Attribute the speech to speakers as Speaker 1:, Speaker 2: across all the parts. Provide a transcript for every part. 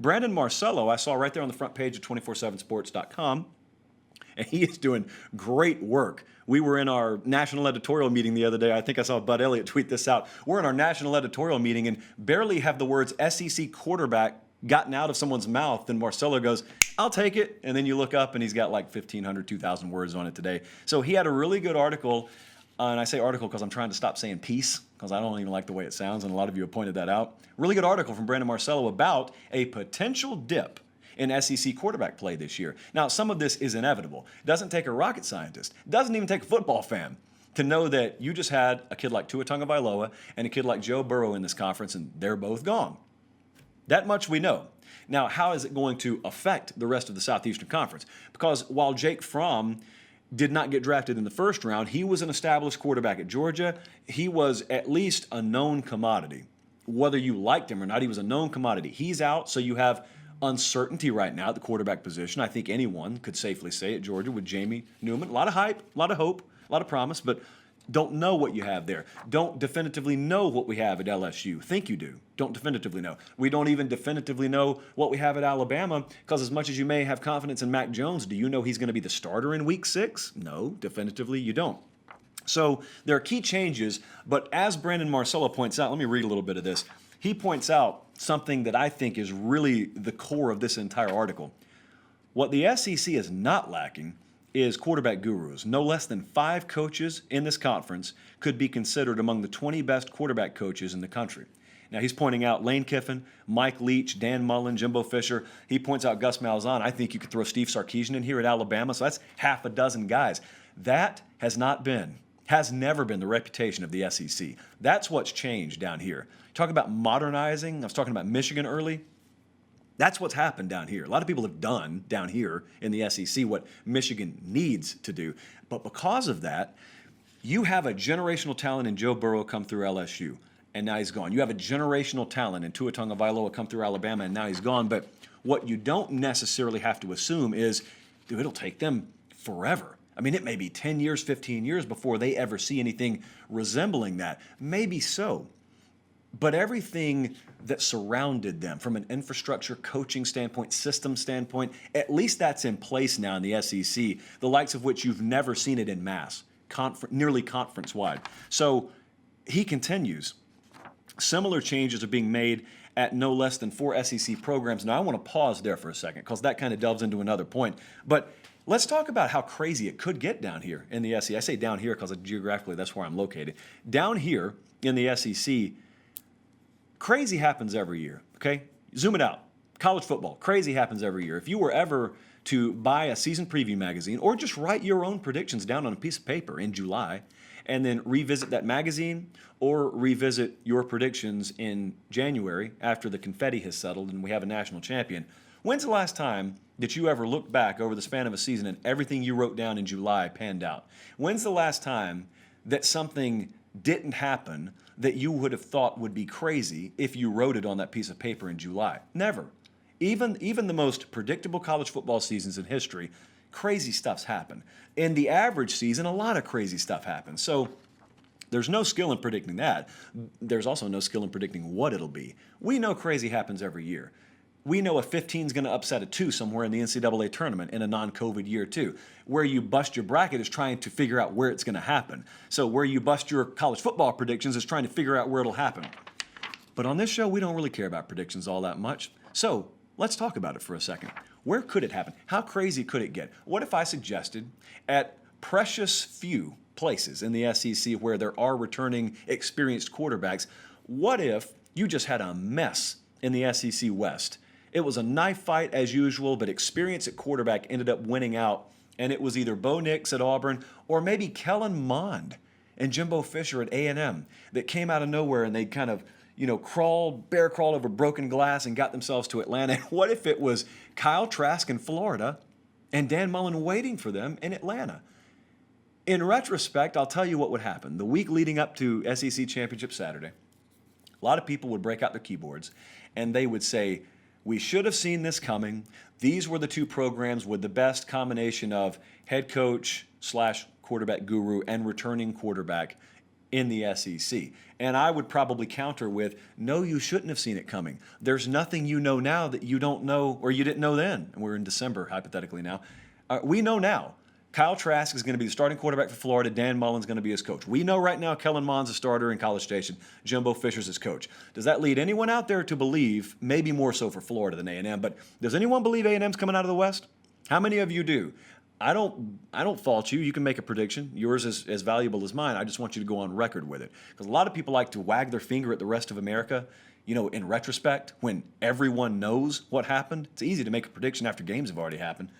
Speaker 1: Brandon Marcello, I saw right there on the front page of 247sports.com, and he is doing great work. We were in our national editorial meeting the other day. I think I saw Bud Elliott tweet this out. We're in our national editorial meeting and barely have the words SEC quarterback gotten out of someone's mouth, and Marcelo goes, I'll take it. And then you look up and he's got like 1,500, 2,000 words on it today. So he had a really good article, and I say article because I'm trying to stop saying piece because I don't even like the way it sounds, and a lot of you have pointed that out. Really good article from Brandon Marcello about a potential dip in SEC quarterback play this year. Now, some of this is inevitable. It doesn't take a rocket scientist. It doesn't even take a football fan to know that you just had a kid like Tua Tagovailoa and a kid like Joe Burrow in this conference, and they're both gone. That much we know. Now, how is it going to affect the rest of the Southeastern Conference? Because while Jake Fromm did not get drafted in the first round, he was an established quarterback at Georgia. He was at least a known commodity. Whether you liked him or not, he was a known commodity. He's out, so you have uncertainty right now at the quarterback position. I think anyone could safely say at Georgia with Jamie Newman. A lot of hype, a lot of hope, a lot of promise, but don't know what you have there. Don't definitively know what we have at LSU. Think you do. Don't definitively know. We don't even definitively know what we have at Alabama, because as much as you may have confidence in Mac Jones, do you know he's going to be the starter in Week 6? No, definitively you don't. So there are key changes, but as Brandon Marcello points out, let me read a little bit of this. He points out something that I think is really the core of this entire article. What the SEC is not lacking is quarterback gurus. No less than 5 coaches in this conference could be considered among the 20 best quarterback coaches in the country. Now, he's pointing out Lane Kiffin, Mike Leach, Dan Mullen, Jimbo Fisher. He points out Gus Malzahn. I think you could throw Steve Sarkisian in here at Alabama, so that's half a dozen guys. That has never been the reputation of the SEC. That's what's changed down here. Talk about modernizing. I was talking about Michigan early. That's what's happened down here. A lot of people have done down here in the SEC what Michigan needs to do. But because of that, you have a generational talent in Joe Burrow come through LSU, and now he's gone. You have a generational talent in Tua Tagovailoa come through Alabama, and now he's gone. But what you don't necessarily have to assume is, dude, it'll take them forever. I mean, it may be 10 years, 15 years before they ever see anything resembling that. Maybe so. But everything that surrounded them from an infrastructure, coaching standpoint, system standpoint, at least that's in place now in the SEC, the likes of which you've never seen it in mass, nearly conference-wide. So he continues. Similar changes are being made at no less than 4 SEC programs. Now, I want to pause there for a second because that kind of delves into another point. But let's talk about how crazy it could get down here in the SEC. I say down here because geographically that's where I'm located. Down here in the SEC, crazy happens every year, okay? Zoom it out. College football, crazy happens every year. If you were ever to buy a season preview magazine or just write your own predictions down on a piece of paper in July and then revisit that magazine or revisit your predictions in January after the confetti has settled and we have a national champion, when's the last time that you ever looked back over the span of a season and everything you wrote down in July panned out? When's the last time that something didn't happen that you would have thought would be crazy if you wrote it on that piece of paper in July? Never. Even the most predictable college football seasons in history, crazy stuff's happened. In the average season, a lot of crazy stuff happens. So there's no skill in predicting that. There's also no skill in predicting what it'll be. We know crazy happens every year. We know a 15 is going to upset a 2 somewhere in the NCAA tournament in a non-COVID year too. Where you bust your bracket is trying to figure out where it's going to happen. So where you bust your college football predictions is trying to figure out where it'll happen. But on this show, we don't really care about predictions all that much. So let's talk about it for a second. Where could it happen? How crazy could it get? What if I suggested at precious few places in the SEC where there are returning experienced quarterbacks, what if you just had a mess in the SEC West? It was a knife fight as usual, but experience at quarterback ended up winning out, and it was either Bo Nix at Auburn or maybe Kellen Mond and Jimbo Fisher at A&M that came out of nowhere and they kind of, bear crawled over broken glass and got themselves to Atlanta. And what if it was Kyle Trask in Florida and Dan Mullen waiting for them in Atlanta? In retrospect, I'll tell you what would happen. The week leading up to SEC Championship Saturday, a lot of people would break out their keyboards and they would say, we should have seen this coming. These were the 2 programs with the best combination of head coach / quarterback guru and returning quarterback in the SEC. And I would probably counter with, no, you shouldn't have seen it coming. There's nothing you know now that you don't know or you didn't know then. And we're in December, hypothetically now. We know now. Kyle Trask is going to be the starting quarterback for Florida. Dan Mullen's going to be his coach. We know right now Kellen Mond's a starter in College Station. Jimbo Fisher's his coach. Does that lead anyone out there to believe, maybe more so for Florida than A&M, but does anyone believe A&M's coming out of the West? How many of you do? I don't fault you. You can make a prediction. Yours is as valuable as mine. I just want you to go on record with it. Because a lot of people like to wag their finger at the rest of America, in retrospect, when everyone knows what happened. It's easy to make a prediction after games have already happened.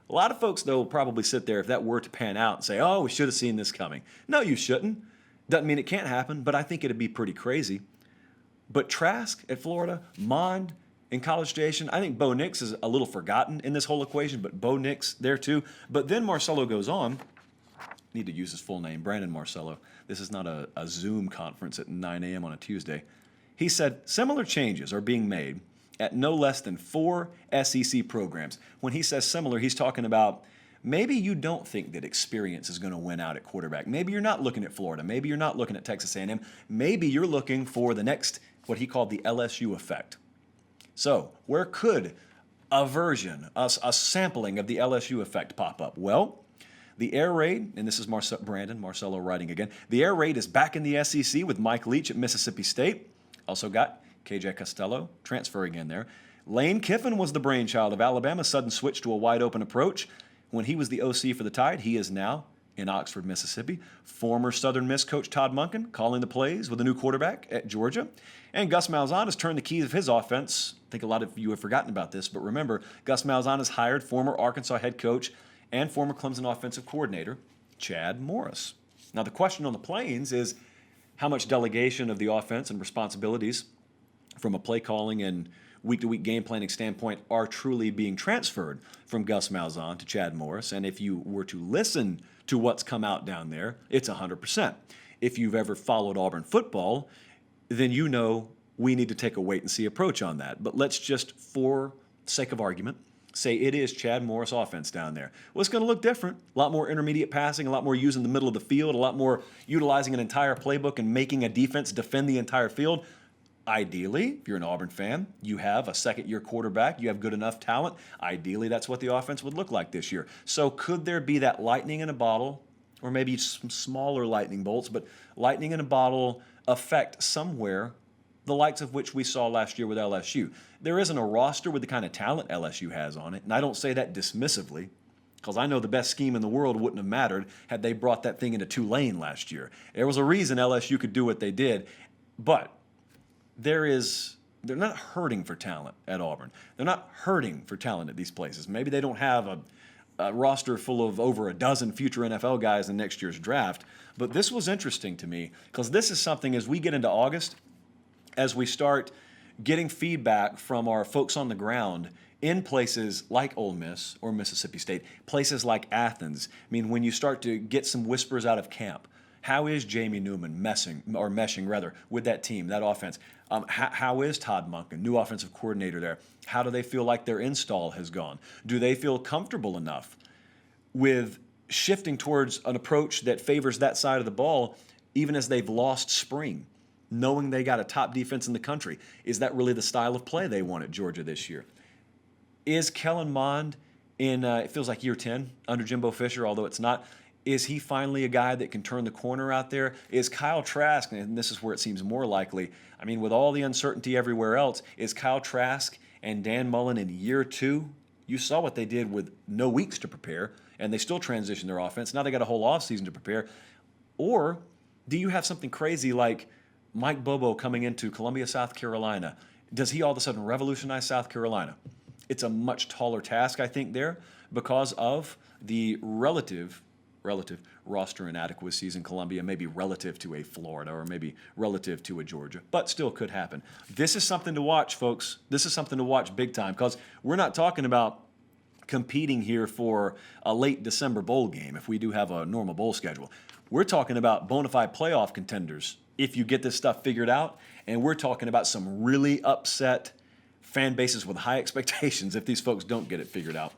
Speaker 1: A lot of folks, though, will probably sit there if that were to pan out and say, oh, we should have seen this coming. No, you shouldn't. Doesn't mean it can't happen, but I think it'd be pretty crazy. But Trask at Florida, Mond in College Station, I think Bo Nix is a little forgotten in this whole equation, but Bo Nix there too. But then Marcelo goes on. Need to use his full name, Brandon Marcelo. This is not a Zoom conference at 9 a.m. on a Tuesday. He said similar changes are being made at no less than 4 SEC programs. When he says similar, he's talking about maybe you don't think that experience is going to win out at quarterback. Maybe you're not looking at Florida. Maybe you're not looking at Texas A&M. Maybe you're looking for the next, what he called the LSU effect. So where could a version, a sampling of the LSU effect pop up? Well, the air raid, and this is Brandon Marcelo writing again, the air raid is back in the SEC with Mike Leach at Mississippi State. Also got KJ Costello transferring in there. Lane Kiffin was the brainchild of Alabama's sudden switch to a wide-open approach. When he was the OC for the Tide, he is now in Oxford, Mississippi. Former Southern Miss coach Todd Monken calling the plays with a new quarterback at Georgia. And Gus Malzahn has turned the keys of his offense. I think a lot of you have forgotten about this, but remember, Gus Malzahn has hired former Arkansas head coach and former Clemson offensive coordinator Chad Morris. Now, the question on the Plains is how much delegation of the offense and responsibilities from a play calling and week-to-week game planning standpoint are truly being transferred from Gus Malzahn to Chad Morris. And if you were to listen to what's come out down there, it's 100%. If you've ever followed Auburn football, then you know we need to take a wait-and-see approach on that. But let's just, for sake of argument, say it is Chad Morris offense down there. Well, it's going to look different. A lot more intermediate passing, a lot more using the middle of the field, a lot more utilizing an entire playbook and making a defense defend the entire field. Ideally, if you're an Auburn fan, you have a second-year quarterback, you have good enough talent. Ideally, that's what the offense would look like this year. So could there be that lightning in a bottle, or maybe some smaller lightning bolts, but lightning in a bottle effect somewhere, the likes of which we saw last year with LSU? There isn't a roster with the kind of talent LSU has on it, and I don't say that dismissively, because I know the best scheme in the world wouldn't have mattered had they brought that thing into Tulane last year. There was a reason LSU could do what they did, but they're not hurting for talent at Auburn. They're not hurting for talent at these places. Maybe they don't have a roster full of over a dozen future NFL guys in next year's draft, but this was interesting to me because this is something as we get into August, as we start getting feedback from our folks on the ground in places like Ole Miss or Mississippi State, places like Athens. I mean, when you start to get some whispers out of camp, how is Jamie Newman meshing with that team, that offense? How is Todd Monken, new offensive coordinator there? How do they feel like their install has gone? Do they feel comfortable enough with shifting towards an approach that favors that side of the ball, even as they've lost spring, knowing they got a top defense in the country? Is that really the style of play they want at Georgia this year? Is Kellen Mond in, it feels like year 10 under Jimbo Fisher, although it's not, is he finally a guy that can turn the corner out there? Is Kyle Trask, and this is where it seems more likely, I mean, with all the uncertainty everywhere else, is Kyle Trask and Dan Mullen in year 2? You saw what they did with no weeks to prepare, and they still transitioned their offense. Now they got a whole offseason to prepare. Or do you have something crazy like Mike Bobo coming into Columbia, South Carolina? Does he all of a sudden revolutionize South Carolina? It's a much taller task, I think, there because of the relative roster inadequacies in Columbia, maybe relative to a Florida or maybe relative to a Georgia, but still could happen. This is something to watch, folks. This is something to watch big time because we're not talking about competing here for a late December bowl game if we do have a normal bowl schedule. We're talking about bona fide playoff contenders if you get this stuff figured out, and we're talking about some really upset fan bases with high expectations if these folks don't get it figured out.